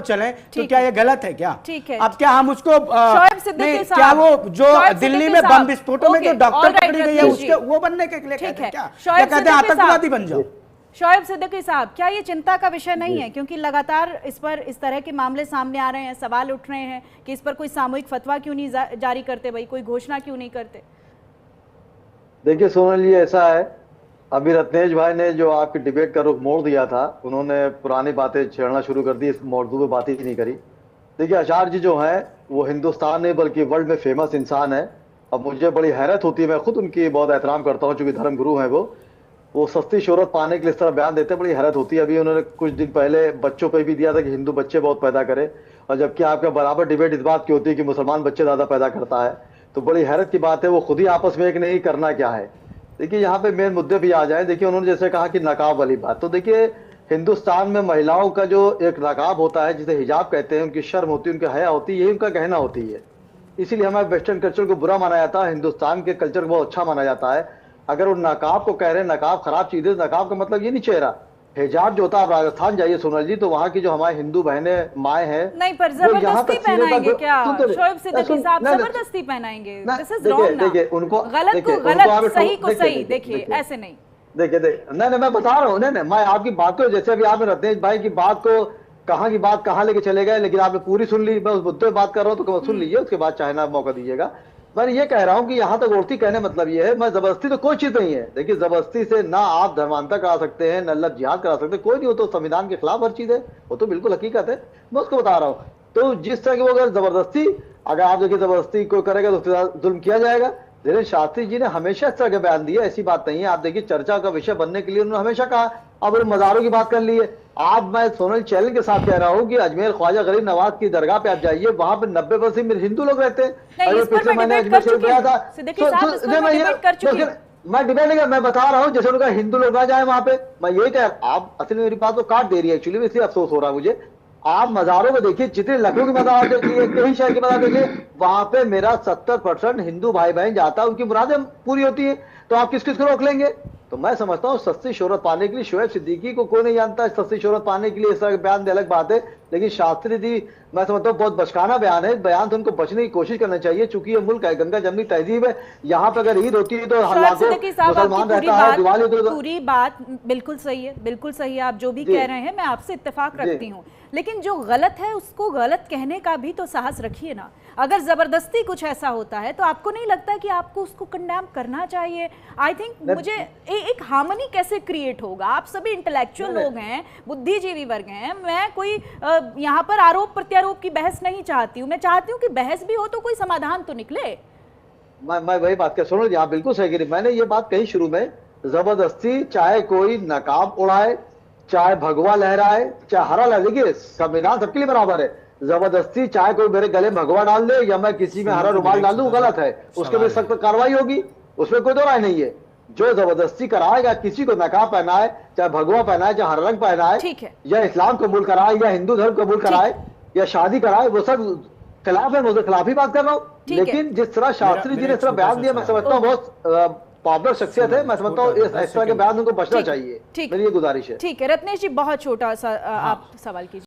चले तो क्या ये गलत है क्या? ठीक है। अब क्या हम उसको नहीं, क्या वो जो दिल्ली में बम विस्फोटों में जो डॉक्टर पकड़ी गई है उसके वो बनने के लिए कहते हैं क्या कहते हैं आतंकवादी बन जाओ? शोएब सिद्दीकी साहब, क्या ये चिंता का विषय नहीं है? क्योंकि लगातार इस पर इस तरह के मामले सामने आ रहे हैं, सवाल उठ रहे हैं कि इस पर कोई सामूहिक फतवा क्यों नहीं जारी करते, भाई कोई घोषणा क्यों नहीं करते? देखिए सोनल जी, ऐसा है, अभी रत्नेश भाई ने जो आपकी डिबेट का रुख मोड़ दिया था, उन्होंने पुरानी बातें छेड़ना शुरू कर दी, इस मौजूद में बात ही नहीं करी। देखिए आचार्य जी जो हैं वो हिंदुस्तान में बल्कि वर्ल्ड में फेमस इंसान है। अब मुझे बड़ी हैरत होती है, मैं खुद उनकी बहुत एहतराम करता हूँ चूंकि धर्म गुरु हैं वो सस्ती शोहरत पाने के लिए इस तरह बयान देते हैं, बड़ी हैरत होती है। अभी उन्होंने कुछ दिन पहले बच्चों पे भी दिया था कि हिंदू बच्चे बहुत पैदा करें, और जबकि आपका बराबर डिबेट इस बात की होती है कि मुसलमान बच्चे ज्यादा पैदा करता है। तो बड़ी हैरत की बात है, वो खुद ही आपस में एक नहीं करना क्या है। देखिए यहाँ पे मेन मुद्दे भी आ जाए। देखिए उन्होंने जैसे कहा कि नकाब वाली बात, तो देखिए हिंदुस्तान में महिलाओं का जो एक नकाब होता है जिसे हिजाब कहते हैं, उनकी शर्म होती है, उनकी हया होती है, यही उनका गहना होती है। इसीलिए हमारे वेस्टर्न कल्चर को बुरा माना जाता है, हिंदुस्तान के कल्चर को बहुत अच्छा माना जाता है। अगर वो नकाब को कह रहे हैं नकाब खराब चीज है, नकाब का मतलब ये नहीं चेहरा। हिजाब जो होता है, आप राजस्थान जाइए सोनल जी, तो वहाँ की जो हमारी हिंदू बहनें माए हैं, नहीं पर जबरदस्ती पहनाएंगे क्या? शोएब सिद्दीकी साहब जबरदस्ती पहनाएंगे, दिस इज रॉन्ग ना। उनको गलत को गलत, सही को सही, देखिए ऐसे नहीं। देखिए नहीं मैं बता रहा हूँ, नहीं मैं आपकी बात को, जैसे अभी आपने रत्नेश भाई की बात को कहाँ की बात कहाँ लेके चले गए, लेकिन आपने पूरी सुन ली। मैं उस मुद्दे पे बात कर रहा हूँ तो सुन लीजिए, उसके बाद चाहे ना मौका दीजिएगा। मैं ये कह रहा हूँ कि यहाँ तक औरती कहने मतलब ये है, मैं जबरदस्ती तो कोई चीज नहीं है। देखिए जबरदस्ती से ना आप धर्मांतर करा सकते हैं, न अल्लाह जिहाद करा सकते हैं, कोई नहीं। हो तो संविधान के खिलाफ हर चीज है, वो तो बिल्कुल हकीकत है, मैं उसको बता रहा हूँ। तो जिस तरह की वो अगर जबरदस्ती, अगर आप देखिए जबरदस्ती कोई करेगा तो उसके साथ जुल्म किया जाएगा। धीरेन्द्र शास्त्री जी ने हमेशा इस तरह के बयान दिए, ऐसी बात नहीं है। आप देखिए चर्चा का विषय बनने के लिए उन्होंने हमेशा कहा। अब मज़ारों की बात कर ली है, आज मैं सोनल चैलेंज के साथ कह रहा हूँ कि अजमेर ख्वाजा गरीब नवाज की दरगाह पे आप जाइए, वहां पे 90% हिंदू लोग रहते हैं। पिछले महीने अजमेर शरीफ गया था, मैं डिबेट नहीं, मैं बता रहा हूँ जैसे उनका हिंदू लोग ना जाए वहां पे। मैं यही कह, आप असल में मेरी बात को काट दे रही है एक्चुअली, इसलिए अफसोस हो रहा है मुझे। आप मज़ारों में देखिए, जितने लखनऊ की मज़ार देखिए, कहीं शहर की मज़ार देखिए, वहां पे मेरा 70% हिंदू भाई बहन जाता है, उनकी मुरादें पूरी होती है। तो आप किस किस को रोक लेंगे? तो मैं समझता हूँ सस्ती शोहरत पाने के लिए, शोएब सिद्दीकी को कोई नहीं जानता, सस्ती शोहरत पाने के लिए इस तरह के बयान दे अलग बात है, लेकिन शास्त्री जी मैं समझता हूँ बहुत बचकाना बयान है। बयान तो उनको बचने की कोशिश करना चाहिए, चूंकि ये मुल्क है, गंगा जमनी तहजीब है। यहाँ पे अगर ईद होती है तो मुसलमान रहता है, दिवाली होती है तो पूरी बात बिल्कुल सही है, बिल्कुल सही है। आप जो भी कह रहे हैं मैं आपसे इत्तेफाक रखती हूँ, लेकिन जो गलत है उसको गलत कहने का भी तो साहस रखिए ना। अगर जबरदस्ती कुछ ऐसा होता है तो आपको नहीं लगता कि आपको उसको कंडेम करना चाहिए? आई थिंक मुझे एक हार्मनी कैसे क्रिएट होगा? आप सभी इंटेलेक्चुअल लोग हैं, बुद्धिजीवी वर्ग हैं। मैं कोई यहाँ पर आरोप प्रत्यारोप की बहस नहीं चाहती हूँ, मैं चाहती हूँ कि बहस भी हो तो कोई समाधान तो निकले। मैं वही बात कर सुनो, यहाँ बिल्कुल सही करी। मैंने ये बात कही शुरू में, जबरदस्ती चाहे कोई नकाब उड़ाए, चाहे भगवा लहराए, चाहे हरा लहराए, देखिए संविधान सबके लिए बराबर है। जबरदस्ती चाहे कोई मेरे गले में भगवा डाल दे या मैं किसी में हरा रुमाल डाल दूं, गलत है, उसके लिए सख्त कार्रवाई होगी, उसमें कोई दो राय नहीं है। जो जबरदस्ती कराएगा, किसी को नकाब पहनाए, चाहे भगवा पहनाए, चाहे हरा रंग पहनाए, या इस्लाम कबूल कराए या हिंदू धर्म कबूल कराए या शादी कराए, वो सब खिलाफ है, मैं उसके खिलाफ ही बात कर रहा हूँ। लेकिन जिस तरह शास्त्री जी ने इस तरह बयान दिया, मैं समझता हूँ बहुत पॉपुलर शख्सियत है, मैं समझता हूँ इस तरह के बयान उनको बचना चाहिए, मेरी ये गुजारिश है। ठीक है रत्नेश जी, बहुत छोटा सा आप सवाल कीजिए।